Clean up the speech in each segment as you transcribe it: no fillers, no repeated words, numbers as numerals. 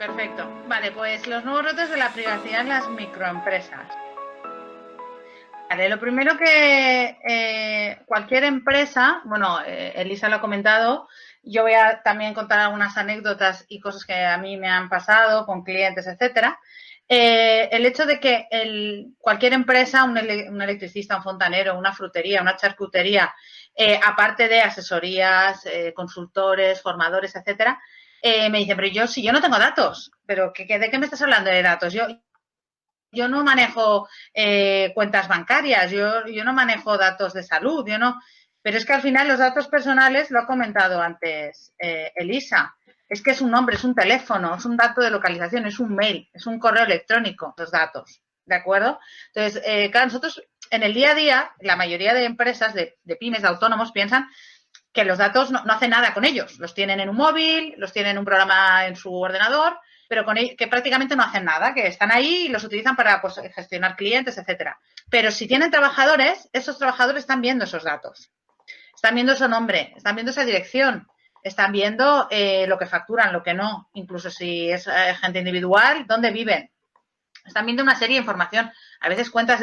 perfecto. Vale, pues los nuevos retos de la privacidad en las microempresas. Vale, lo primero que cualquier empresa, bueno, Elisa lo ha comentado, yo voy a también contar algunas anécdotas y cosas que a mí me han pasado con clientes, etcétera. El hecho de que cualquier empresa, un electricista, un fontanero, una frutería, una charcutería, aparte de asesorías, consultores, formadores, etcétera, me dicen, pero si yo no tengo datos, pero ¿de qué me estás hablando de datos? Yo no manejo cuentas bancarias, yo no manejo datos de salud, yo no. Pero es que al final los datos personales, lo ha comentado antes Elisa, es que es un nombre, es un teléfono, es un dato de localización, es un mail, es un correo electrónico, los datos, ¿de acuerdo? Entonces, claro, nosotros en el día a día, la mayoría de empresas, de pymes, de autónomos, piensan que los datos no hacen nada con ellos. Los tienen en un móvil, los tienen en un programa en su ordenador, pero que prácticamente no hacen nada, que están ahí y los utilizan para pues, gestionar clientes, etcétera. Pero si tienen trabajadores, esos trabajadores están viendo esos datos. Están viendo ese nombre, están viendo esa dirección, están viendo lo que facturan, lo que no, incluso si es gente individual, dónde viven. Están viendo una serie de información, a veces cuentas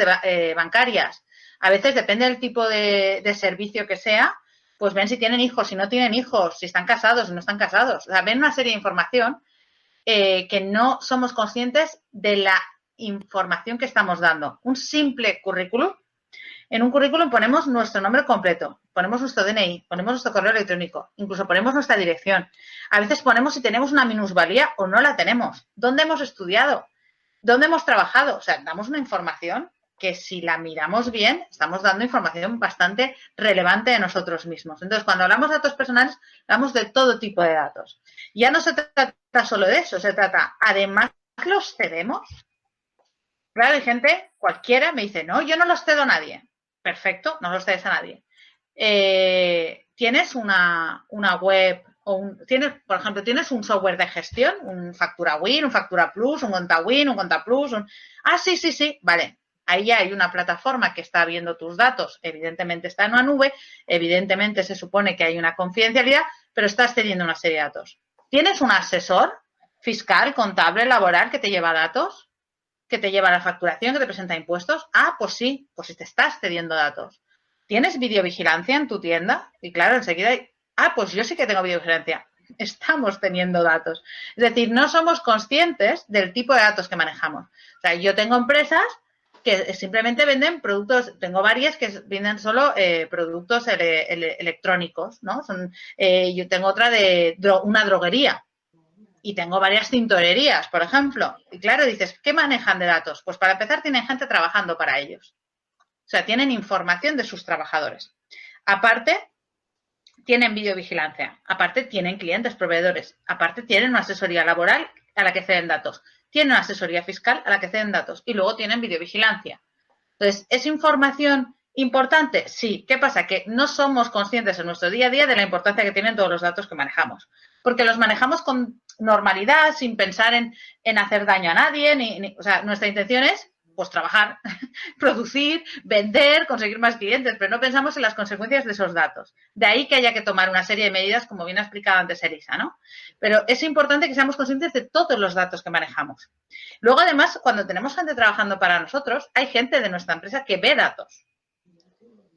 bancarias, a veces depende del tipo de servicio que sea, pues ven si tienen hijos, si no tienen hijos, si están casados, si no están casados. O sea, ven una serie de información que no somos conscientes de la información que estamos dando. Un simple currículum. En un currículum ponemos nuestro nombre completo, ponemos nuestro DNI, ponemos nuestro correo electrónico, incluso ponemos nuestra dirección. A veces ponemos si tenemos una minusvalía o no la tenemos, dónde hemos estudiado, dónde hemos trabajado. O sea, damos una información que si la miramos bien, estamos dando información bastante relevante de nosotros mismos. Entonces, cuando hablamos de datos personales, hablamos de todo tipo de datos. Ya no se trata solo de eso, se trata, además, ¿los cedemos? Claro, hay gente, cualquiera, me dice, no, yo no los cedo a nadie. Perfecto, no los cedes a nadie. ¿Tienes una web o por ejemplo, tienes un software de gestión, un Factura Win, un Factura Plus, un Conta Win, un Conta Plus? Sí, vale. Ahí ya hay una plataforma que está viendo tus datos, evidentemente está en una nube, evidentemente se supone que hay una confidencialidad, pero estás teniendo una serie de datos. ¿Tienes un asesor fiscal, contable, laboral que te lleva datos? ¿Que te lleva la facturación, que te presenta impuestos? Pues sí, pues si te estás cediendo datos. ¿Tienes videovigilancia en tu tienda? Y claro, enseguida pues yo sí que tengo videovigilancia. Estamos teniendo datos. Es decir, no somos conscientes del tipo de datos que manejamos. O sea, yo tengo empresas que simplemente venden productos, tengo varias que venden solo productos electrónicos, ¿no? Yo tengo otra de una droguería y tengo varias tintorerías, por ejemplo. Y claro, dices, ¿qué manejan de datos? Pues para empezar tienen gente trabajando para ellos. O sea, tienen información de sus trabajadores. Aparte, tienen videovigilancia. Aparte, tienen clientes, proveedores. Aparte, tienen una asesoría laboral a la que ceden datos. Tienen una asesoría fiscal a la que ceden datos. Y luego tienen videovigilancia. Entonces, ¿es información importante? Sí. ¿Qué pasa? Que no somos conscientes en nuestro día a día de la importancia que tienen todos los datos que manejamos. Porque los manejamos con normalidad, sin pensar en hacer daño a nadie. O sea, nuestra intención es pues trabajar, producir, vender, conseguir más clientes, pero no pensamos en las consecuencias de esos datos. De ahí que haya que tomar una serie de medidas, como bien ha explicado antes Elisa, ¿no? Pero es importante que seamos conscientes de todos los datos que manejamos. Luego, además, cuando tenemos gente trabajando para nosotros, hay gente de nuestra empresa que ve datos.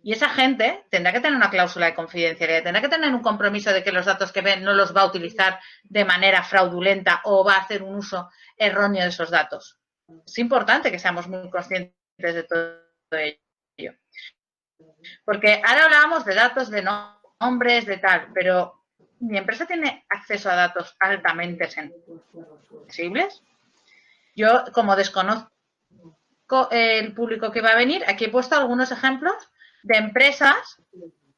Y esa gente tendrá que tener una cláusula de confidencialidad, tendrá que tener un compromiso de que los datos que ven no los va a utilizar de manera fraudulenta o va a hacer un uso erróneo de esos datos. Es importante que seamos muy conscientes de todo ello. Porque ahora hablábamos de datos, de nombres, de tal, pero ¿mi empresa tiene acceso a datos altamente sensibles? Yo, como desconozco el público que va a venir, aquí he puesto algunos ejemplos de empresas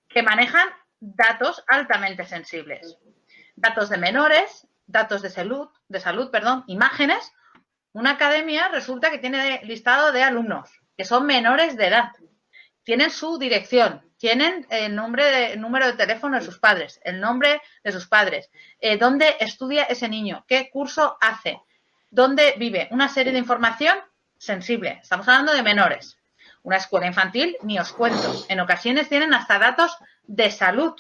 que manejan datos altamente sensibles. Datos de menores, datos de salud, imágenes. Una academia resulta que tiene listado de alumnos que son menores de edad. Tienen su dirección, tienen el número de teléfono de sus padres, el nombre de sus padres, dónde estudia ese niño, qué curso hace, dónde vive. Una serie de información sensible. Estamos hablando de menores. Una escuela infantil, ni os cuento. En ocasiones tienen hasta datos de salud,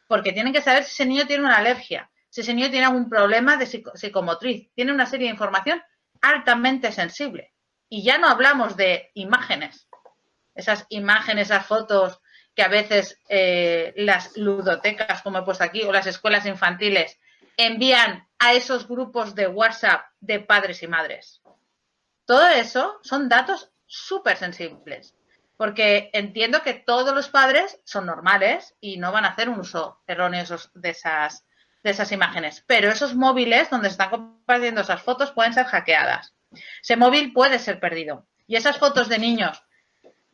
porque tienen que saber si ese niño tiene una alergia, si ese niño tiene algún problema de psicomotriz, tiene una serie de información altamente sensible. Y ya no hablamos de imágenes, esas fotos que a veces las ludotecas, como he puesto aquí, o las escuelas infantiles envían a esos grupos de WhatsApp de padres y madres. Todo eso son datos súper sensibles, porque entiendo que todos los padres son normales y no van a hacer un uso erróneo de esas imágenes, pero esos móviles donde se están compartiendo esas fotos pueden ser hackeadas. Ese móvil puede ser perdido. Y esas fotos de niños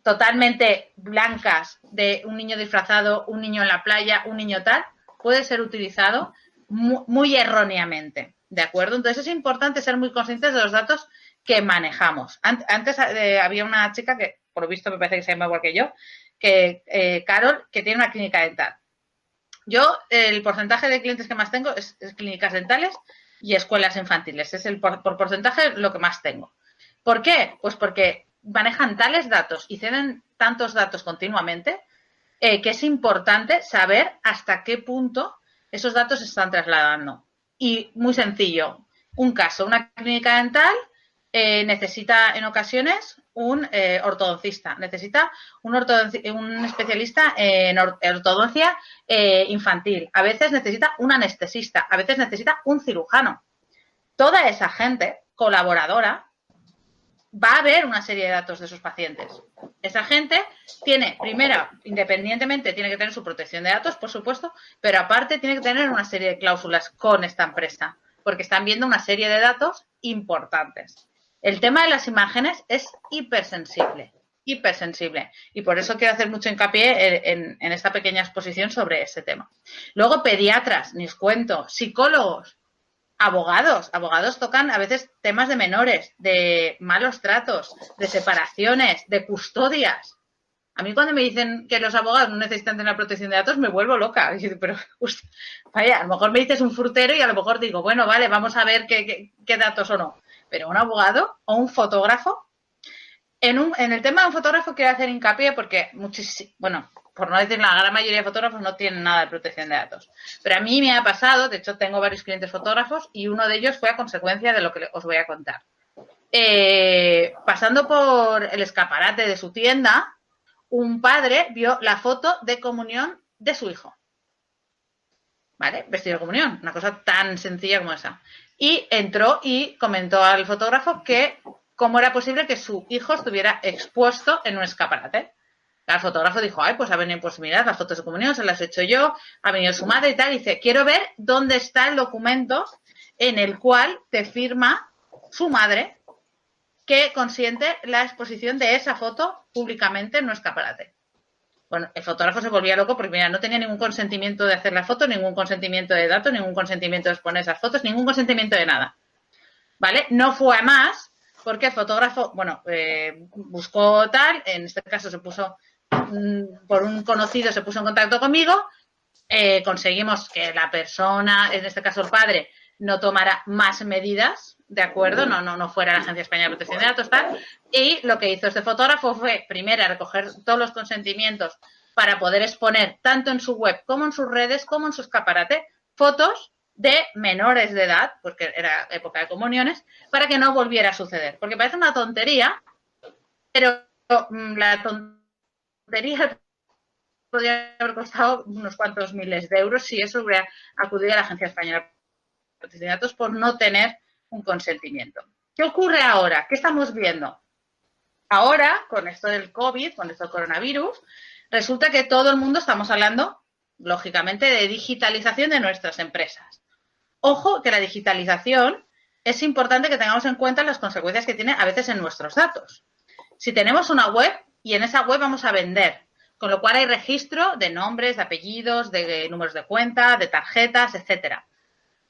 totalmente blancas, de un niño disfrazado, un niño en la playa, un niño tal, puede ser utilizado muy erróneamente, ¿de acuerdo? Entonces es importante ser muy conscientes de los datos que manejamos. Antes había una chica que, por lo visto, me parece que se llama igual que yo, Carol, que tiene una clínica dental. Yo, el porcentaje de clientes que más tengo es clínicas dentales y escuelas infantiles. Es por porcentaje lo que más tengo. ¿Por qué? Pues porque manejan tales datos y ceden tantos datos continuamente que es importante saber hasta qué punto esos datos se están trasladando. Y muy sencillo, un caso, una clínica dental necesita en ocasiones un ortodoncista, necesita un especialista en ortodoncia infantil, a veces necesita un anestesista, a veces necesita un cirujano. Toda esa gente colaboradora va a ver una serie de datos de sus pacientes. Esa gente tiene, primero, independientemente, tiene que tener su protección de datos, por supuesto, pero aparte tiene que tener una serie de cláusulas con esta empresa, porque están viendo una serie de datos importantes. El tema de las imágenes es hipersensible. Y por eso quiero hacer mucho hincapié en esta pequeña exposición sobre ese tema. Luego, pediatras, ni os cuento, psicólogos, abogados tocan a veces temas de menores, de malos tratos, de separaciones, de custodias. A mí cuando me dicen que los abogados no necesitan tener protección de datos me vuelvo loca. Y, pero, vaya, a lo mejor me dices un frutero y a lo mejor digo, bueno, vale, vamos a ver qué datos o no. Pero un abogado o un fotógrafo, en el tema de un fotógrafo quiero hacer hincapié porque bueno, por no decir la gran mayoría de fotógrafos no tienen nada de protección de datos. Pero a mí me ha pasado, de hecho tengo varios clientes fotógrafos y uno de ellos fue a consecuencia de lo que os voy a contar. Pasando por el escaparate de su tienda, un padre vio la foto de comunión de su hijo. ¿Vale? Vestido de comunión, una cosa tan sencilla como esa. Y entró y comentó al fotógrafo que cómo era posible que su hijo estuviera expuesto en un escaparate. El fotógrafo dijo, ay, pues ha venido, pues mirad, las fotos de comunión se las he hecho yo, ha venido su madre y tal, y dice, quiero ver dónde está el documento en el cual te firma su madre que consiente la exposición de esa foto públicamente en un escaparate. Bueno, el fotógrafo se volvía loco porque, mira, no tenía ningún consentimiento de hacer la foto, ningún consentimiento de datos, ningún consentimiento de exponer esas fotos, ningún consentimiento de nada. ¿Vale? No fue a más porque el fotógrafo, bueno, buscó tal, en este caso se puso, por un conocido se puso en contacto conmigo, conseguimos que la persona, en este caso el padre, no tomara más medidas, ¿de acuerdo? No fuera a la Agencia Española de Protección de Datos, tal. Y lo que hizo este fotógrafo fue, primero, recoger todos los consentimientos para poder exponer, tanto en su web como en sus redes, como en su escaparate, fotos de menores de edad, porque era época de comuniones, para que no volviera a suceder. Porque parece una tontería, pero la tontería podría haber costado unos cuantos miles de euros si eso hubiera acudido a la Agencia Española de Protección de Datos por no tener un consentimiento. ¿Qué ocurre ahora? ¿Qué estamos viendo? Ahora, con esto del COVID, con esto del coronavirus, resulta que todo el mundo estamos hablando, lógicamente, de digitalización de nuestras empresas. Ojo que la digitalización es importante que tengamos en cuenta las consecuencias que tiene a veces en nuestros datos. Si tenemos una web y en esa web vamos a vender, con lo cual hay registro de nombres, de apellidos, de números de cuenta, de tarjetas, etcétera.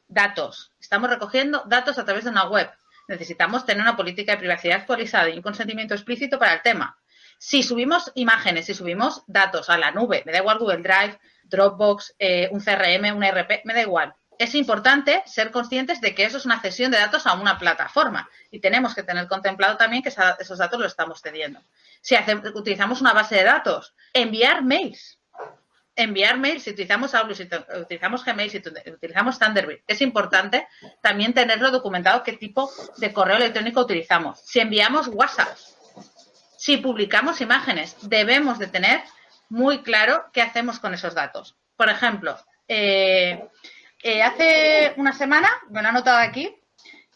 Datos. Estamos recogiendo datos a través de una web. Necesitamos tener una política de privacidad actualizada y un consentimiento explícito para el tema. Si subimos imágenes, si subimos datos a la nube, me da igual Google Drive, Dropbox, un CRM, un ERP, me da igual. Es importante ser conscientes de que eso es una cesión de datos a una plataforma y tenemos que tener contemplado también que esos datos los estamos cediendo. Si utilizamos una base de datos, enviar mails. enviar mail, si utilizamos Outlook, si utilizamos Gmail, si utilizamos Thunderbird, es importante también tenerlo documentado qué tipo de correo electrónico utilizamos. Si enviamos WhatsApp, si publicamos imágenes, debemos de tener muy claro qué hacemos con esos datos. Por ejemplo, hace una semana, me lo he anotado aquí,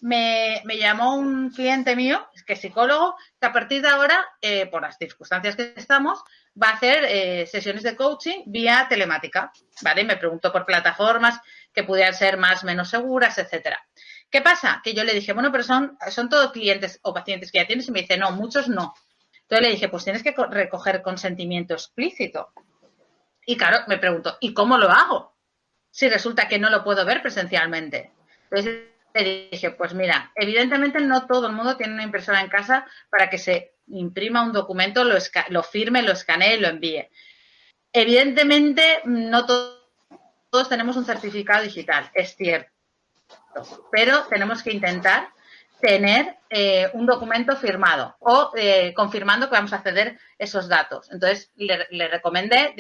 me llamó un cliente mío, que es psicólogo, que a partir de ahora, por las circunstancias que estamos, va a hacer sesiones de coaching vía telemática, ¿vale? Me preguntó por plataformas que pudieran ser más o menos seguras, etcétera. ¿Qué pasa? Que yo le dije, bueno, pero son todos clientes o pacientes que ya tienes, y me dice, no, muchos no. Entonces le dije, pues tienes que recoger consentimiento explícito. Y claro, me pregunto, ¿y cómo lo hago? Si resulta que no lo puedo ver presencialmente. Entonces le dije, pues mira, evidentemente no todo el mundo tiene una impresora en casa para que se imprima un documento, lo firme, lo escanee y lo envíe. Evidentemente no todos tenemos un certificado digital, es cierto, pero tenemos que intentar tener un documento firmado o confirmando que vamos a ceder esos datos. Entonces, le recomendé,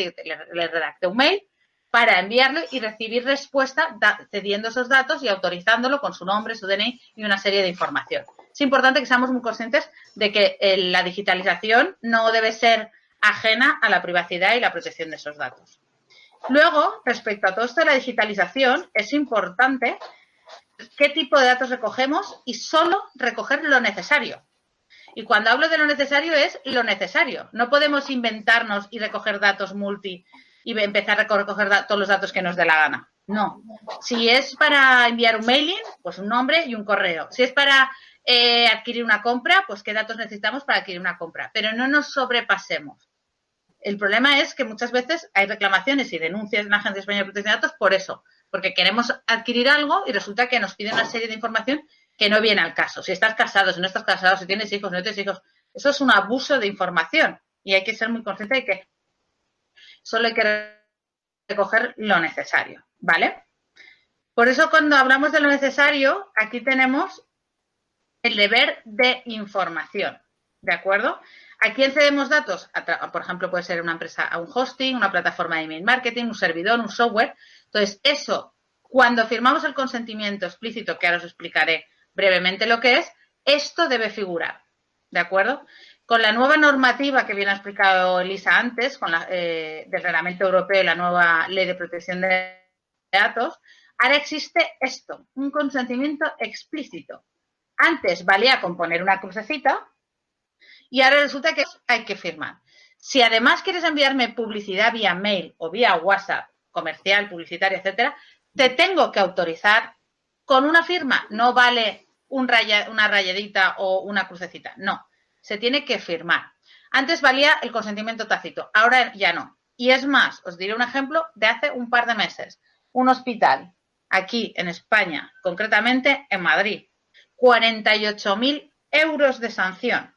le redacté un mail para enviarlo y recibir respuesta cediendo esos datos y autorizándolo con su nombre, su DNI y una serie de información. Es importante que seamos muy conscientes de que la digitalización no debe ser ajena a la privacidad y la protección de esos datos. Luego, respecto a todo esto de la digitalización, es importante qué tipo de datos recogemos y solo recoger lo necesario. Y cuando hablo de lo necesario es lo necesario. No podemos inventarnos y recoger datos multi y empezar a recoger todos los datos que nos dé la gana. No. Si es para enviar un mailing, pues un nombre y un correo. Si es para adquirir una compra, pues qué datos necesitamos para adquirir una compra. Pero no nos sobrepasemos. El problema es que muchas veces hay reclamaciones y denuncias en la Agencia Española de Protección de Datos por eso, porque queremos adquirir algo y resulta que nos piden una serie de información que no viene al caso. Si estás casado, si no estás casado, si tienes hijos, si no tienes hijos, eso es un abuso de información y hay que ser muy consciente de que solo hay que recoger lo necesario, ¿vale? Por eso cuando hablamos de lo necesario, aquí tenemos el deber de información, ¿de acuerdo? ¿A quién cedemos datos? Por ejemplo, puede ser una empresa a un hosting, una plataforma de email marketing, un servidor, un software. Entonces, eso, cuando firmamos el consentimiento explícito, que ahora os explicaré brevemente lo que es, esto debe figurar, ¿de acuerdo? Con la nueva normativa que bien ha explicado Elisa antes, con del Reglamento Europeo y la nueva Ley de Protección de Datos, ahora existe esto, un consentimiento explícito. Antes valía con poner una crucecita y ahora resulta que hay que firmar. Si además quieres enviarme publicidad vía mail o vía WhatsApp, comercial, publicitaria, etcétera, te tengo que autorizar con una firma. No vale una rayadita o una crucecita. No, se tiene que firmar. Antes valía el consentimiento tácito, ahora ya no. Y es más, os diré un ejemplo de hace un par de meses. Un hospital, aquí en España, concretamente en Madrid, 48.000 euros de sanción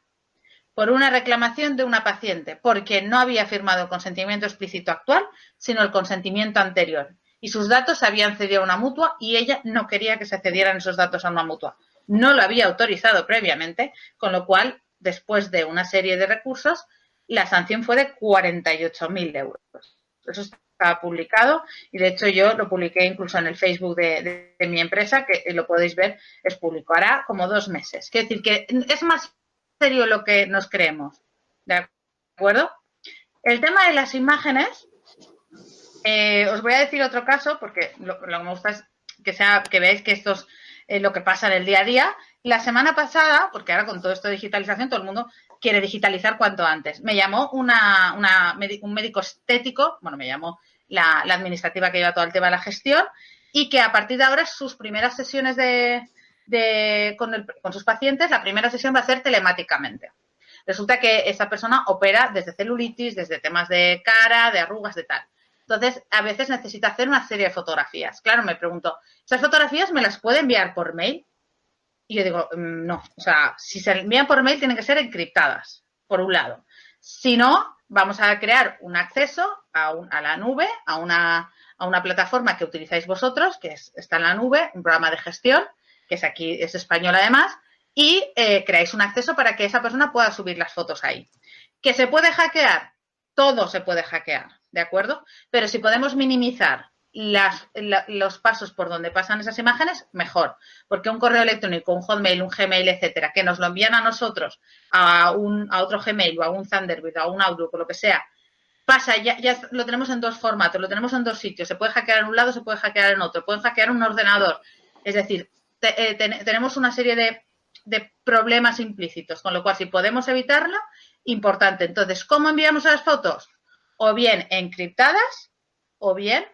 por una reclamación de una paciente, porque no había firmado el consentimiento explícito actual, sino el consentimiento anterior. Y sus datos se habían cedido a una mutua y ella no quería que se cedieran esos datos a una mutua. No lo había autorizado previamente, con lo cual, después de una serie de recursos, la sanción fue de 48.000 euros. Eso está publicado y, de hecho, yo lo publiqué incluso en el Facebook de mi empresa, que lo podéis ver, es público. Hará como 2 meses. Quiero decir que es más serio lo que nos creemos, ¿de acuerdo? El tema de las imágenes, os voy a decir otro caso, porque lo que me gusta es que veáis que esto es lo que pasa en el día a día. La semana pasada, porque ahora con todo esto de digitalización, todo el mundo quiere digitalizar cuanto antes. Me llamó un médico estético, bueno, me llamó la administrativa que lleva todo el tema de la gestión, y que a partir de ahora sus primeras sesiones con sus pacientes, la primera sesión va a ser telemáticamente. Resulta que esta persona opera desde celulitis, desde temas de cara, de arrugas, de tal. Entonces, a veces necesita hacer una serie de fotografías. Claro, me pregunto, ¿esas fotografías me las puede enviar por mail? Y yo digo, no. O sea, si se envían por mail tienen que ser encriptadas, por un lado. Si no, vamos a crear un acceso a la nube, a una plataforma que utilizáis vosotros, que está en la nube, un programa de gestión, que es aquí, es español además, y creáis un acceso para que esa persona pueda subir las fotos ahí. ¿Que se puede hackear? Todo se puede hackear. ¿de acuerdo? Pero si podemos minimizar los pasos por donde pasan esas imágenes, mejor. Porque un correo electrónico, un Hotmail, un Gmail, etcétera, que nos lo envían a nosotros, a otro Gmail o a un Thunderbird, a un Outlook o lo que sea, pasa, ya lo tenemos en dos formatos, lo tenemos en dos sitios. Se puede hackear en un lado, se puede hackear en otro. Pueden hackear un ordenador. Es decir, tenemos una serie de problemas implícitos, con lo cual si podemos evitarlo, importante. Entonces, ¿cómo enviamos las fotos? O bien encriptadas o bien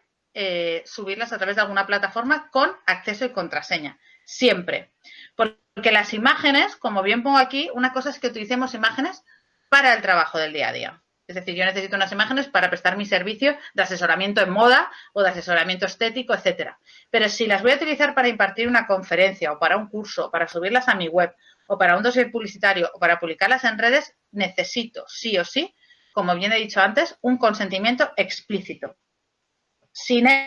subirlas a través de alguna plataforma con acceso y contraseña. Siempre. Porque las imágenes, como bien pongo aquí, una cosa es que utilicemos imágenes para el trabajo del día a día. Es decir, yo necesito unas imágenes para prestar mi servicio de asesoramiento en moda o de asesoramiento estético, etcétera. Pero si las voy a utilizar para impartir una conferencia o para un curso, para subirlas a mi web o para un dossier publicitario o para publicarlas en redes, necesito sí o sí, como bien he dicho antes, un consentimiento explícito. Sin él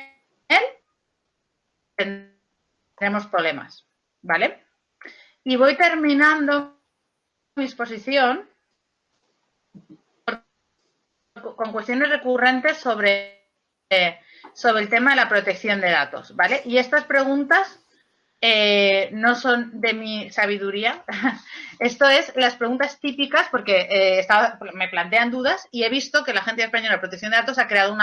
tendremos problemas, ¿vale? Y voy terminando mi exposición con cuestiones recurrentes sobre el tema de la protección de datos, ¿vale? Y estas preguntas no son de mi sabiduría. Esto es las preguntas típicas porque me plantean dudas y he visto que la Agencia Española de Protección de Datos ha creado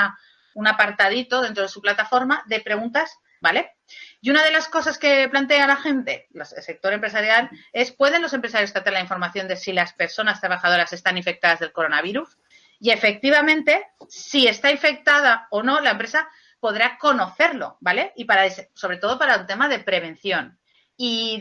un apartadito dentro de su plataforma de preguntas, ¿vale? Y una de las cosas que plantea la gente, el sector empresarial, es ¿pueden los empresarios tratar la información de si las personas trabajadoras están infectadas del coronavirus? Y efectivamente, si está infectada o no, la empresa podrá conocerlo, ¿vale? Y sobre todo para un tema de prevención. Y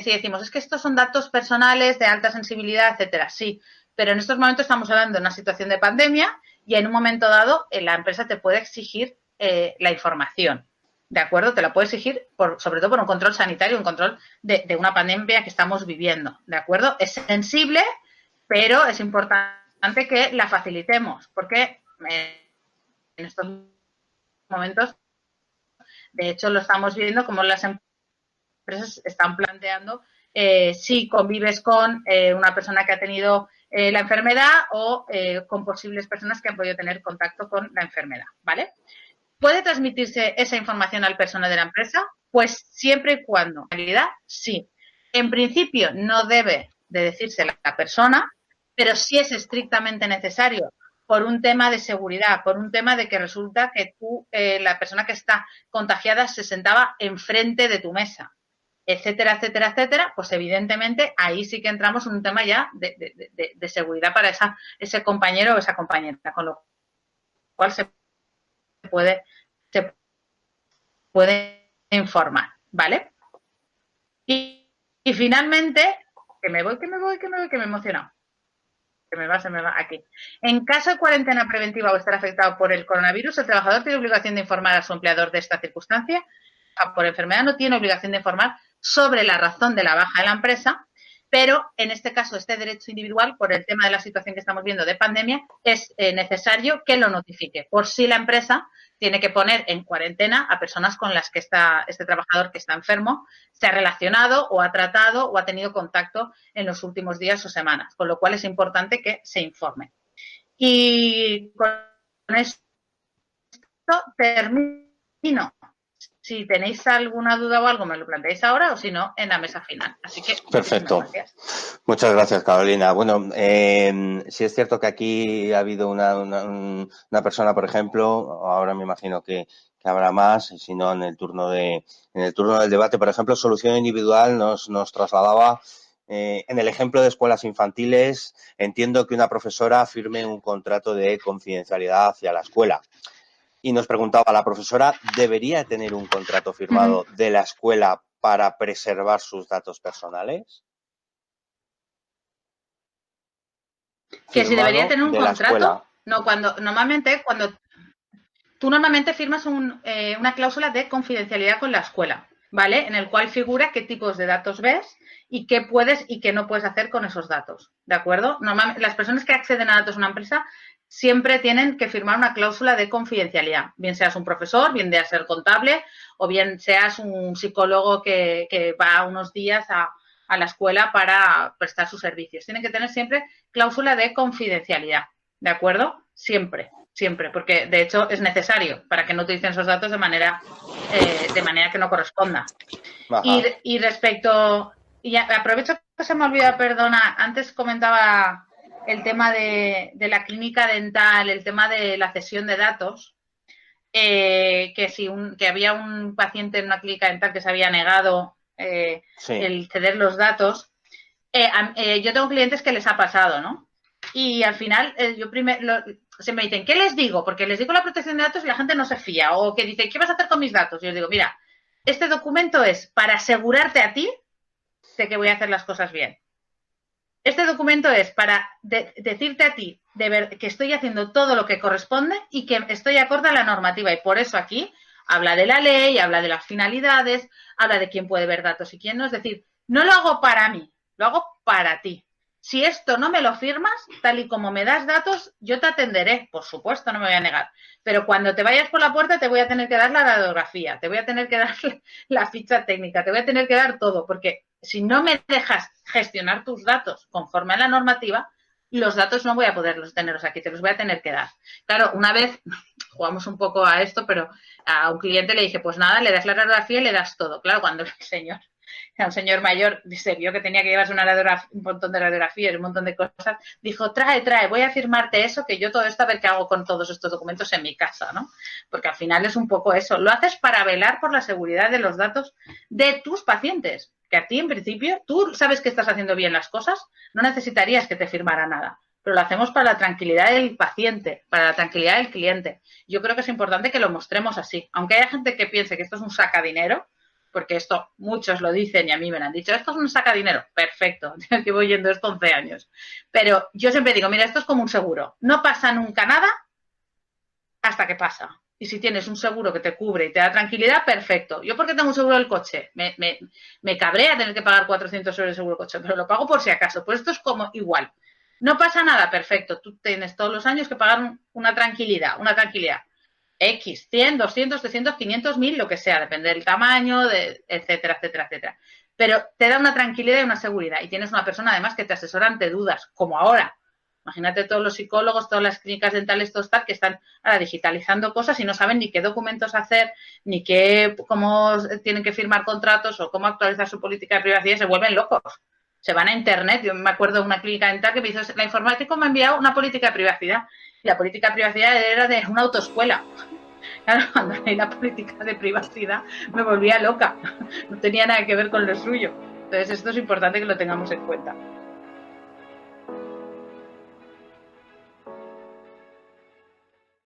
si decimos, es que estos son datos personales de alta sensibilidad, etcétera, sí, pero en estos momentos estamos hablando de una situación de pandemia y en un momento dado la empresa te puede exigir la información, ¿de acuerdo? Te la puede exigir sobre todo por un control sanitario, un control de una pandemia que estamos viviendo, ¿de acuerdo? Es sensible, pero es importante que la facilitemos, porque en estos momentos, de hecho, lo estamos viendo como las empresas están planteando si convives con una persona que ha tenido la enfermedad o con posibles personas que han podido tener contacto con la enfermedad, ¿vale? ¿Puede transmitirse esa información al personal de la empresa? Pues siempre y cuando, en realidad, sí. En principio no debe de decirse la persona, pero sí es estrictamente necesario por un tema de seguridad, por un tema de que resulta que la persona que está contagiada se sentaba enfrente de tu mesa, etcétera, etcétera, etcétera, pues evidentemente ahí sí que entramos en un tema ya de seguridad para ese compañero o esa compañera, con lo cual se puede informar, ¿vale? Y finalmente, que me he emocionado. Se me va aquí. En caso de cuarentena preventiva o estar afectado por el coronavirus, el trabajador tiene obligación de informar a su empleador de esta circunstancia. Por enfermedad no tiene obligación de informar sobre la razón de la baja de la empresa, pero en este caso, este derecho individual, por el tema de la situación que estamos viendo de pandemia, es necesario que lo notifique, por si la empresa tiene que poner en cuarentena a personas con las que este trabajador que está enfermo se ha relacionado o ha tratado o ha tenido contacto en los últimos días o semanas, con lo cual es importante que se informe. Y con esto termino. Si tenéis alguna duda o algo, me lo planteáis ahora o si no, en la mesa final. Así que, perfecto. Muchas gracias, Carolina. Bueno, sí es cierto que aquí ha habido una persona, por ejemplo, ahora me imagino que habrá más, si no en el turno del debate, por ejemplo, solución individual nos trasladaba en el ejemplo de escuelas infantiles. Entiendo que una profesora firme un contrato de confidencialidad hacia la escuela. Y nos preguntaba la profesora, ¿debería tener un contrato firmado de la escuela para preservar sus datos personales? Que si debería tener un contrato. No, cuando tú normalmente firmas una cláusula de confidencialidad con la escuela, ¿vale? En el cual figura qué tipos de datos ves y qué puedes y qué no puedes hacer con esos datos, ¿de acuerdo? Normalmente, las personas que acceden a datos de una empresa siempre tienen que firmar una cláusula de confidencialidad, bien seas un profesor, bien seas el contable o bien seas un psicólogo que va unos días a la escuela para prestar sus servicios. Tienen que tener siempre cláusula de confidencialidad, ¿de acuerdo? Siempre, siempre, porque de hecho es necesario para que no utilicen esos datos de manera que no corresponda. Y respecto, y aprovecho que se me olvida, perdona, antes comentaba el tema de la clínica dental, el tema de la cesión de datos, que había un paciente en una clínica dental que se había negado el ceder los datos. Yo tengo clientes que les ha pasado, ¿no? Y al final, se me dicen, ¿qué les digo? Porque les digo la protección de datos y la gente no se fía. O que dice, ¿qué vas a hacer con mis datos? Y yo les digo, mira, este documento es para asegurarte a ti de que voy a hacer las cosas bien. Este documento es para decirte a ti que estoy haciendo todo lo que corresponde y que estoy acorde a la normativa. Y por eso aquí habla de la ley, habla de las finalidades, habla de quién puede ver datos y quién no. Es decir, no lo hago para mí, lo hago para ti. Si esto no me lo firmas, tal y como me das datos, yo te atenderé, por supuesto, no me voy a negar. Pero cuando te vayas por la puerta te voy a tener que dar la radiografía, te voy a tener que dar la ficha técnica, te voy a tener que dar todo, porque si no me dejas gestionar tus datos conforme a la normativa, los datos no voy a poderlos tenerlos aquí, te los voy a tener que dar. Claro, una vez jugamos un poco a esto, pero a un cliente le dije, pues nada, le das la radiografía y le das todo. Claro, cuando el señor era un señor mayor, se vio que tenía que llevarse un montón de radiografías y un montón de cosas, dijo, trae, voy a firmarte eso, que yo todo esto a ver qué hago con todos estos documentos en mi casa, ¿no? Porque al final es un poco eso, lo haces para velar por la seguridad de los datos de tus pacientes, que a ti en principio, tú sabes que estás haciendo bien las cosas, no necesitarías que te firmara nada, pero lo hacemos para la tranquilidad del paciente, para la tranquilidad del cliente. Yo creo que es importante que lo mostremos así, aunque haya gente que piense que esto es un sacadinero, porque esto muchos lo dicen y a mí me lo han dicho, esto es un sacadinero, perfecto, llevo oyendo esto 11 años. Pero yo siempre digo, mira, esto es como un seguro, no pasa nunca nada hasta que pasa. Y si tienes un seguro que te cubre y te da tranquilidad, perfecto. Yo porque tengo un seguro del coche, me cabrea tener que pagar 400 euros de seguro del coche, pero lo pago por si acaso. Pues esto es como igual. No pasa nada, perfecto. Tú tienes todos los años que pagar una tranquilidad. X, 100, 200, 300, 500, 1000, lo que sea, depende del tamaño, etcétera, etcétera, etcétera. Pero te da una tranquilidad y una seguridad. Y tienes una persona, además, que te asesora ante dudas, como ahora. Imagínate todos los psicólogos, todas las clínicas dentales, todos tal, que están ahora digitalizando cosas y no saben ni qué documentos hacer, ni cómo tienen que firmar contratos o cómo actualizar su política de privacidad y se vuelven locos. Se van a internet. Yo me acuerdo de una clínica dental que me hizo, la informática me ha enviado una política de privacidad. Y la política de privacidad era de una autoescuela. Claro, cuando leí la política de privacidad me volvía loca. No tenía nada que ver con lo suyo. Entonces esto es importante que lo tengamos en cuenta.